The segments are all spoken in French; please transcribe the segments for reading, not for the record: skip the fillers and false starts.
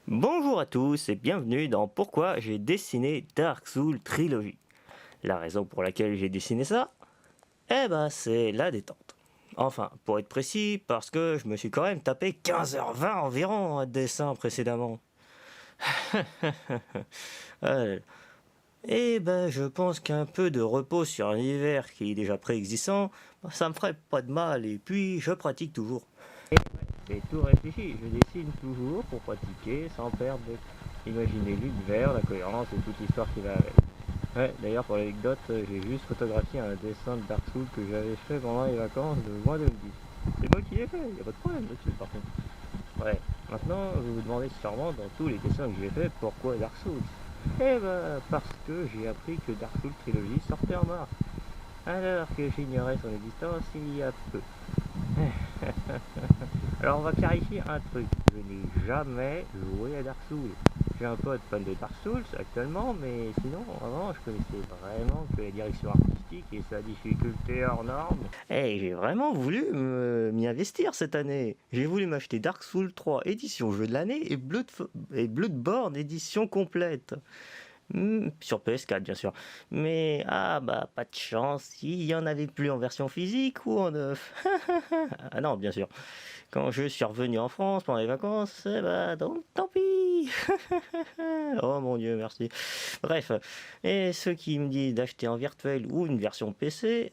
Bonjour à tous et bienvenue dans Pourquoi j'ai dessiné Dark Souls Trilogy. La raison pour laquelle j'ai dessiné ça, c'est la détente. Enfin, pour être précis, parce que je me suis quand même tapé 15h20 environ à dessin précédemment. Euh, je pense qu'un peu de repos sur un univers qui est déjà préexistant, ça me ferait pas de mal et puis je pratique toujours. C'est tout réfléchi, je dessine toujours pour pratiquer sans perdre imaginer l'univers, la cohérence et toute l'histoire qui va avec. Ouais, d'ailleurs pour l'anecdote, j'ai juste photographié un dessin de Dark Souls que j'avais fait pendant les vacances de juin 2010. C'est moi qui l'ai fait, y a pas de problème là-dessus par contre. Ouais, maintenant vous vous demandez sûrement dans tous les dessins que j'ai fait pourquoi Dark Souls. Parce que j'ai appris que Dark Souls Trilogy sortait en mars, alors que j'ignorais son existence il y a peu. Alors on va clarifier un truc, je n'ai jamais joué à Dark Souls. J'ai un pote fan de Dark Souls actuellement, mais sinon avant je connaissais vraiment que la direction artistique et sa difficulté hors norme. J'ai vraiment voulu m'y investir cette année. J'ai voulu m'acheter Dark Souls 3 édition jeu de l'année et Bloodborne édition complète. Sur PS4 bien sûr. Mais pas de chance, il y en avait plus en version physique ou en neuf. Ah non, bien sûr. Quand je suis revenu en France pendant les vacances, donc tant pis. Oh mon Dieu, merci. Bref, et ceux qui me disent d'acheter en virtuel ou une version PC,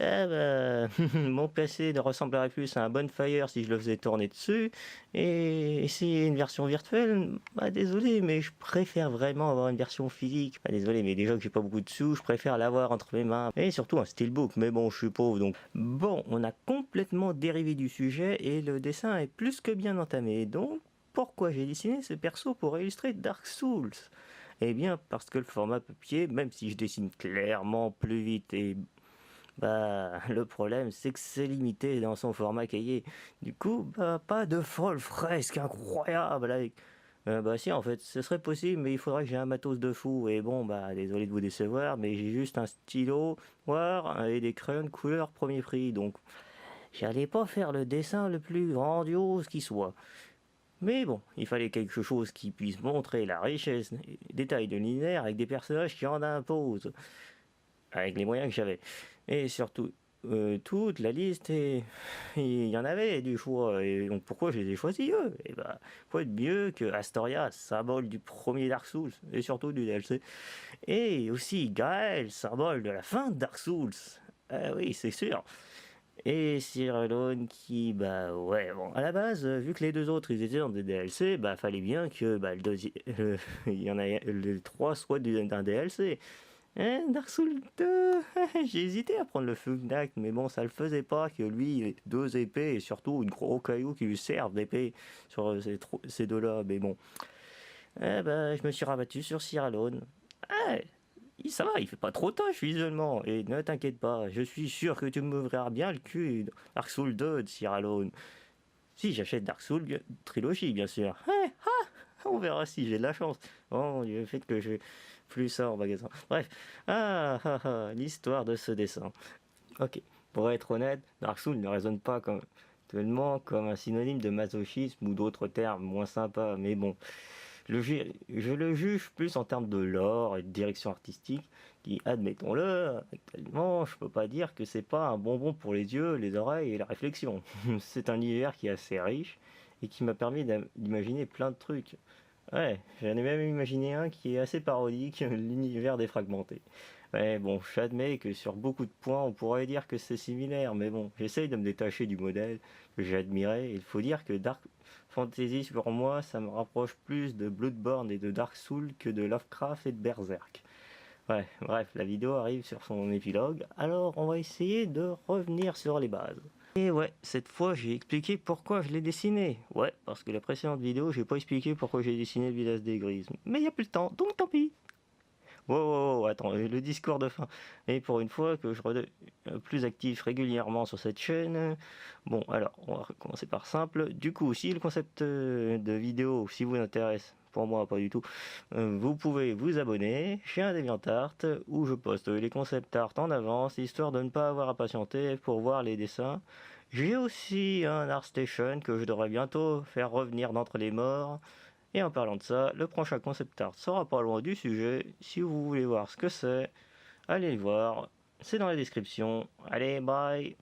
mon PC ne ressemblerait plus à un Bonfire si je le faisais tourner dessus. Et si une version virtuelle, désolé, mais je préfère vraiment avoir une version physique. Désolé, mais déjà que j'ai pas beaucoup de sous, je préfère l'avoir entre mes mains. Et surtout un steelbook, mais bon, je suis pauvre donc. Bon, on a complètement dérivé du sujet et le dessin est plus que bien entamé. Donc, pourquoi j'ai dessiné ce perso pour illustrer Dark Souls? Eh bien, parce que le format papier, même si je dessine clairement plus vite le problème c'est que c'est limité dans son format cahier. Du coup, pas de folle fresque incroyable avec. Si, en fait, ce serait possible, mais il faudrait que j'ai un matos de fou. Et bon, désolé de vous décevoir, mais j'ai juste un stylo noir et des crayons de couleur premier prix. Donc, j'allais pas faire le dessin le plus grandiose qui soit. Mais bon, il fallait quelque chose qui puisse montrer la richesse et les détails de l'univers avec des personnages qui en imposent, avec les moyens que j'avais. Et surtout, toute la liste, et il y en avait du choix. Et donc pourquoi je les ai choisis eux? Quoi de mieux que Astoria, symbole du premier Dark Souls, et surtout du DLC. Et aussi Gaël, symbole de la fin de Dark Souls. Ah oui, c'est sûr. Et Sierra Leone qui, bon, à la base, vu que les deux autres ils étaient dans des DLC, fallait bien que le deuxième, il y en a les trois soit d'un DLC. Dark Souls 2, j'ai hésité à prendre le Fugnac, mais bon, ça le faisait pas que lui, il ait deux épées et surtout une gros caillou qui lui servent d'épée sur ces deux-là. Mais bon, je me suis rabattu sur Sierra Leone. Ah, ça va, il fait pas trop tâche visuellement. Et ne t'inquiète pas, je suis sûr que tu m'ouvriras bien le cul. Dark Souls 2 de Sierra Leone. Si j'achète Dark Souls trilogie, bien sûr. On verra si j'ai de la chance. Oh, le fait que je plus ça en magasin. Bref, l'histoire de ce dessin. Ok, pour être honnête, Dark Souls ne résonne pas comme tellement comme un synonyme de masochisme ou d'autres termes moins sympas, mais bon, je le juge plus en termes de lore et de direction artistique, qui, admettons-le, actuellement, je peux pas dire que c'est pas un bonbon pour les yeux, les oreilles et la réflexion. C'est un univers qui est assez riche et qui m'a permis d'imaginer plein de trucs. Ouais, j'en ai même imaginé un qui est assez parodique, l'univers défragmenté. Ouais, bon, j'admets que sur beaucoup de points, on pourrait dire que c'est similaire, mais bon, j'essaye de me détacher du modèle que j'ai admiré. Il faut dire que Dark Fantasy, pour moi, ça me rapproche plus de Bloodborne et de Dark Souls que de Lovecraft et de Berserk. Ouais, bref, la vidéo arrive sur son épilogue, alors on va essayer de revenir sur les bases. Et ouais, cette fois j'ai expliqué pourquoi je l'ai dessiné. Ouais, parce que la précédente vidéo, j'ai pas expliqué pourquoi j'ai dessiné le village des Grises. Mais il y a plus le temps, donc tant pis. Wow, wow, wow, attends, le discours de fin. Et pour une fois que je redeviens plus actif régulièrement sur cette chaîne, bon, alors, on va commencer par simple. Du coup, si le concept de vidéo, si vous intéresse, pour moi, pas du tout, vous pouvez vous abonner. J'ai un DeviantArt où je poste les concept art en avance, histoire de ne pas avoir à patienter pour voir les dessins. J'ai aussi un ArtStation que je devrais bientôt faire revenir d'entre les morts. Et en parlant de ça, le prochain concept art sera pas loin du sujet. Si vous voulez voir ce que c'est, allez le voir. C'est dans la description. Allez, bye!